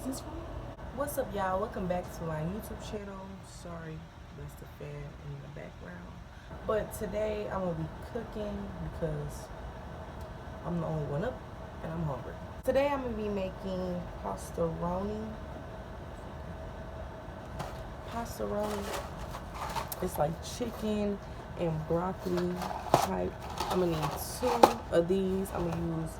this for me? What's up, y'all? Welcome back to my YouTube channel. Sorry, that's the fan in the background. But today I'm gonna be cooking because I'm the only one up and I'm hungry. Today I'm gonna be making pastaroni. Pastaroni. It's like chicken and broccoli type. I'm gonna need 2 of these. I'm gonna use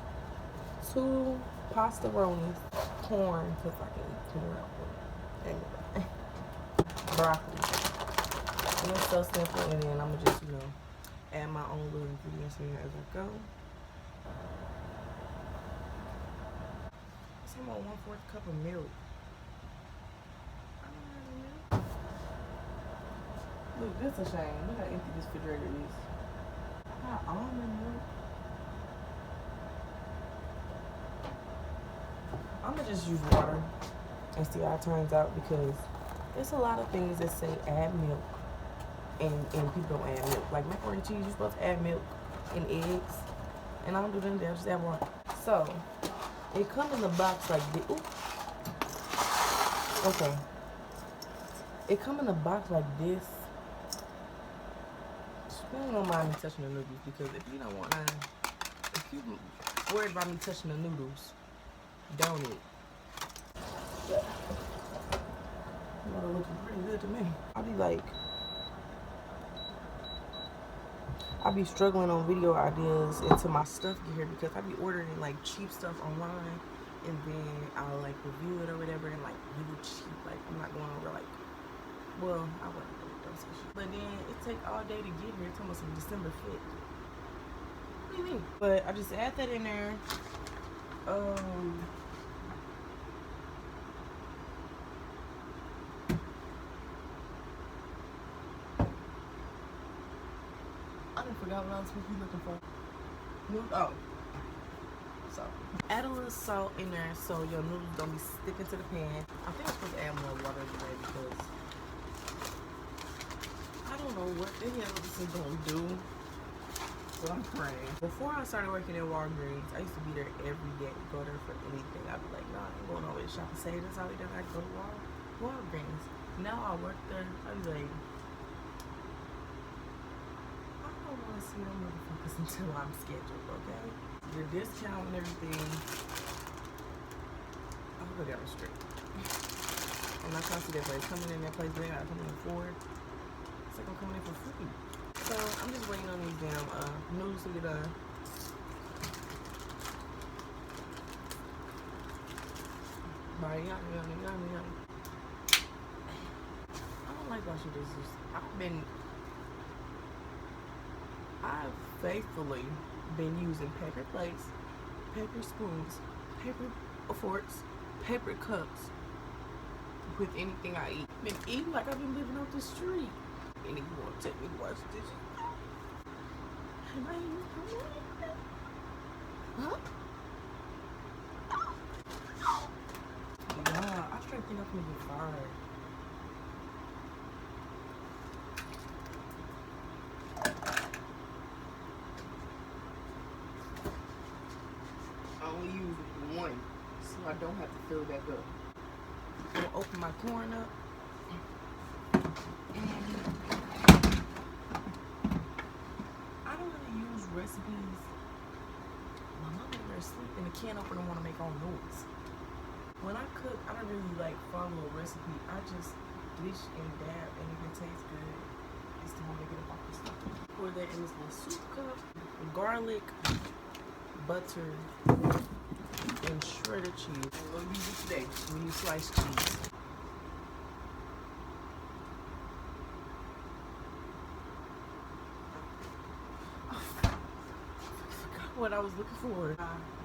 2 pastaronis, corn, because I can eat corn. Anyway, broccoli. And it's so simple, and then I'm gonna just, add my own little ingredients in here as I go. It's about 1/4 cup of milk. I don't have any milk. Look, this is a shame. Look how empty this refrigerator is. I got almond milk. I'm gonna just use water and see how it turns out, because there's a lot of things that say add milk and people don't add milk. Like macaroni and cheese, you're supposed to add milk and eggs, and I don't do that. I just add water. So it comes in the box like this. Ooh. Okay. It comes in a box like this. You don't mind me touching the noodles, because if you don't want none, if you worried about me touching the noodles, don't eat. Yeah. Water looking pretty good to me. I be struggling on video ideas until my stuff get here, because I be ordering like cheap stuff online, and then I'll like review it or whatever, and like really cheap. Like I'm not going over like, well, I wouldn't really do some shit. But then it take all day to get here. It's almost like December 5th. What do you mean? But I just add that in there. I done forgot what I was supposed to be looking for. Oh. So, add a little salt in there so your noodles don't be sticking to the pan. I think I'm supposed to add more water today, because I don't know what the hell this is gonna do, but I'm praying. Before I started working at Walgreens, I used to be there every day, go there for anything. I'd be like, nah, I ain't going over to shop and say that's all we done. I go to Walgreens. Now I work there, I'd be like, I don't want to see them motherfuckers until I'm scheduled, okay? Your discount and everything. I'll go down the street. I'm not trying to see that place. Coming in that place, they gotta come in for it. It's like I'm coming in for free. So I'm just waiting on these damn noodles to get done. Bye, yummy. I don't like washing dishes. I've faithfully been using paper plates, paper spoons, paper forks, paper cups with anything I eat. Been eating like I've been living off the street. And if you want to take me to wash dishes, huh? Yeah, I straight think I'm gonna get fired. I only use one, so I don't have to fill it back up. I'm gonna open my corn up. I don't really use recipes. My mom in there asleep, and the can opener want to make all noise. When I cook, I don't really like follow a recipe. I just dish and dab, and if it tastes good, it's time to get up off the stuff. Pour that in this little soup cup. Garlic, butter, and shredded cheese. I'm gonna use it today. We use sliced cheese. What I was looking for.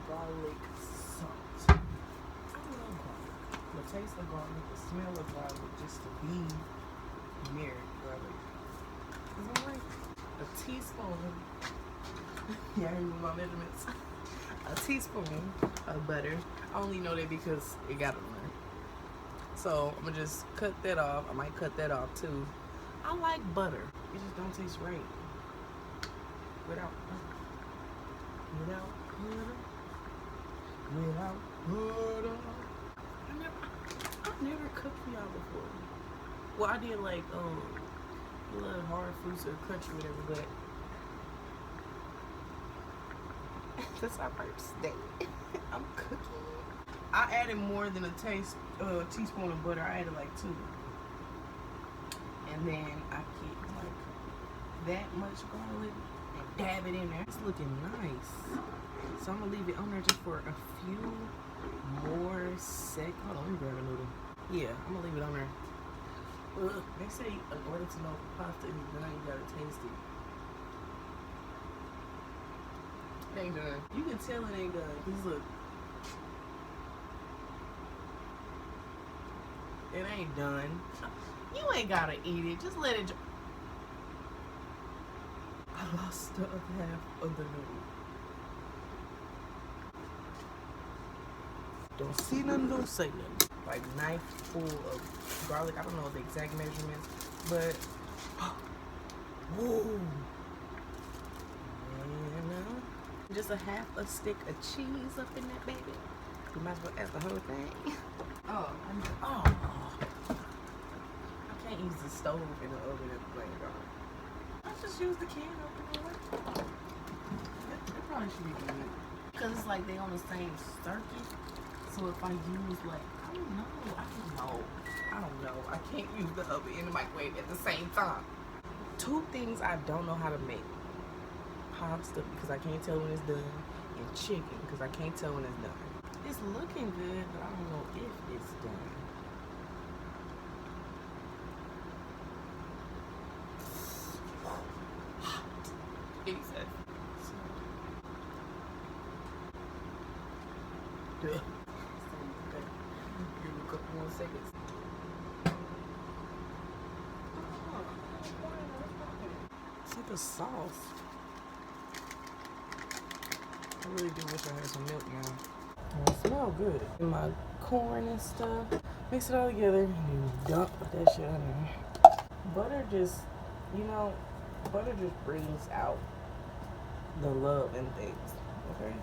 Garlic salt. I love garlic. The taste of garlic, the smell of garlic, just to be near garlic. Is that right? A teaspoon. Yeah, I remember my measurements. A teaspoon of butter. I only know that because it got on there. So I'm gonna just cut that off. I might cut that off too. I like butter. It just don't taste right without butter. Without butter. never cooked for y'all before. Well, I did like little hard fruits or country whatever, but that's our first day. I'm cooking. I added more than a teaspoon of butter. I added like 2. And then I get like that much garlic and dab it in there. It's looking nice. So I'm gonna leave it on there just for a few more seconds. Hold on, let me grab a noodle. Yeah, I'm gonna leave it on there. They say in order to know if pasta is done, you gotta taste it. It ain't done. You can tell it ain't done. Cause look, it ain't done. You ain't gotta eat it. Just let it. I lost the other half of the noodle. Don't see nothing, don't say nothing. Like knife full of garlic. I don't know the exact measurements, but whoa. And just a half a stick of cheese up in that baby. You might as well add the whole thing. Oh, I can't use the stove in the oven and the blender on. I just use the can opener. That probably should be good. Because it's like they on the same circuit. So if I use like, I don't know. I can't use the oven and the microwave at the same time. 2 things I don't know how to make. Pasta, because I can't tell when it's done. And chicken, because I can't tell when it's done. It's looking good, but I don't know if it's done. Jesus. Give it a couple more seconds. It's like a sauce. I really do wish I had some milk now. It smells good. And my corn and stuff. Mix it all together and then dump that shit on there. Butter just, butter just brings out the love in things. Okay?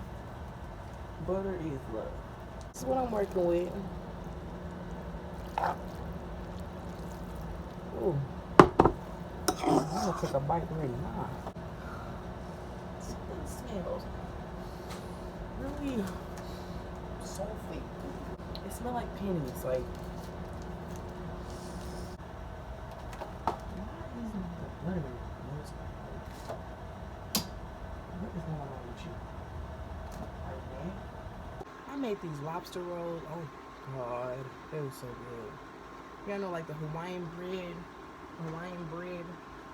Butter is love. This is what I'm working with. Ooh. I'm gonna take a bite right now. It smells really salty. It smells like pennies. Like, why isn't the butter? What is going on with you? Right now? I made these lobster rolls. Oh God, they were so good. Y'all know, like the Hawaiian bread.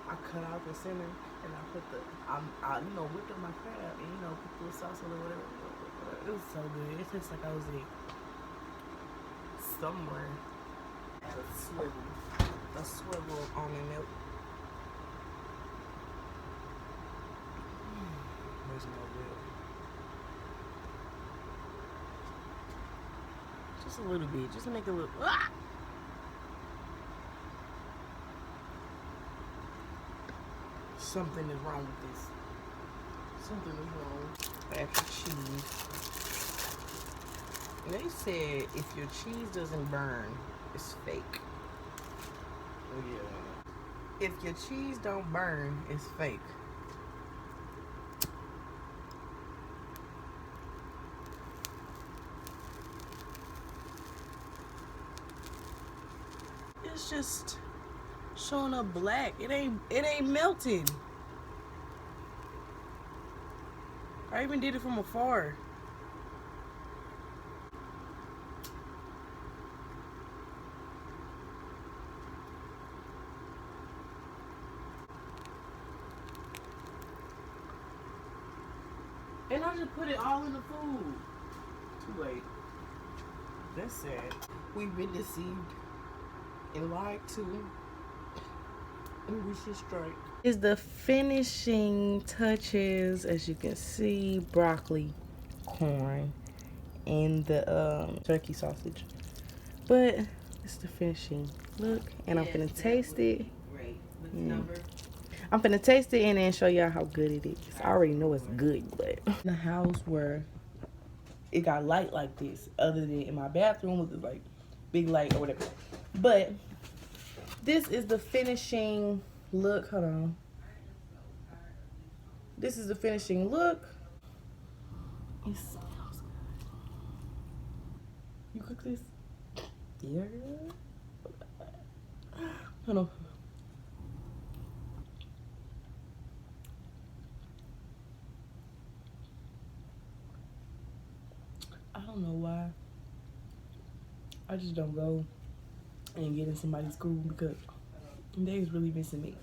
I cut out the center and I put whipped up my crab and put the sauce on it, whatever. It was so good. It tastes like I was somewhere at a swivel of almond milk. There's no good. Just a little bit, just to make it look. Something is wrong with this. Something is wrong. Extra cheese. They said if your cheese doesn't burn, it's fake. Oh yeah. If your cheese don't burn, it's fake. It's just showing up black. It ain't melted. I even did it from afar. And I just put it all in the food. Too late. That's sad. We've been deceived and lied to. And we should strike. Is the finishing touches, as you can see, broccoli, corn, and the turkey sausage. But it's the finishing look, and I'm gonna taste it. Great. What's the number? I'm gonna taste it and then show y'all how good it is. I already know it's good, but in the house where it got light like this, other than in my bathroom, was like big light or whatever. But this is the finishing look. Hold on. This is the finishing look. It smells good. You cook this? Yeah. Hold on. I don't know why. I just don't go and get in somebody's school because they was really missing me.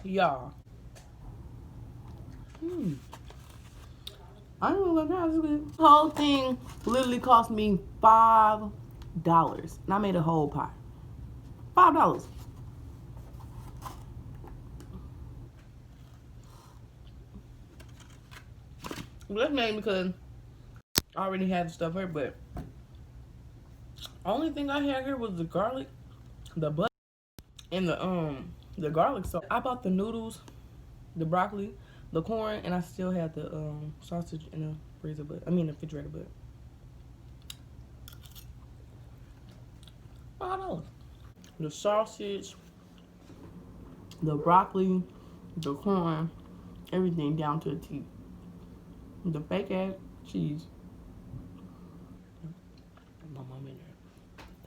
Y'all. I don't know what that is good. The whole thing literally cost me $5. And I made a whole pie. $5. Well, that's mainly because I already had the stuff here, but only thing I had here was the garlic, the butter, and the garlic sauce. I bought the noodles, the broccoli, the corn, and I still had the sausage in the freezer, but I mean the refrigerator, but $5. The sausage, the broccoli, the corn, everything down to the T. The fake ass cheese. My mom in there.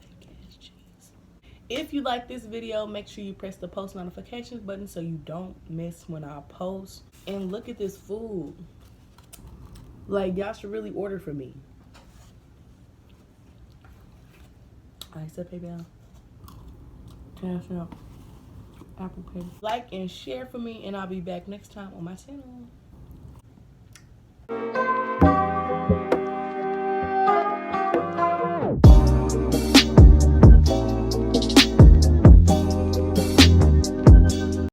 Fake ass cheese. If you like this video, make sure you press the post notifications button so you don't miss when I post. And look at this food. Like, y'all should really order for me. I accept PayPal, Cash App, Apple Pay. Like and share for me, and I'll be back next time on my channel.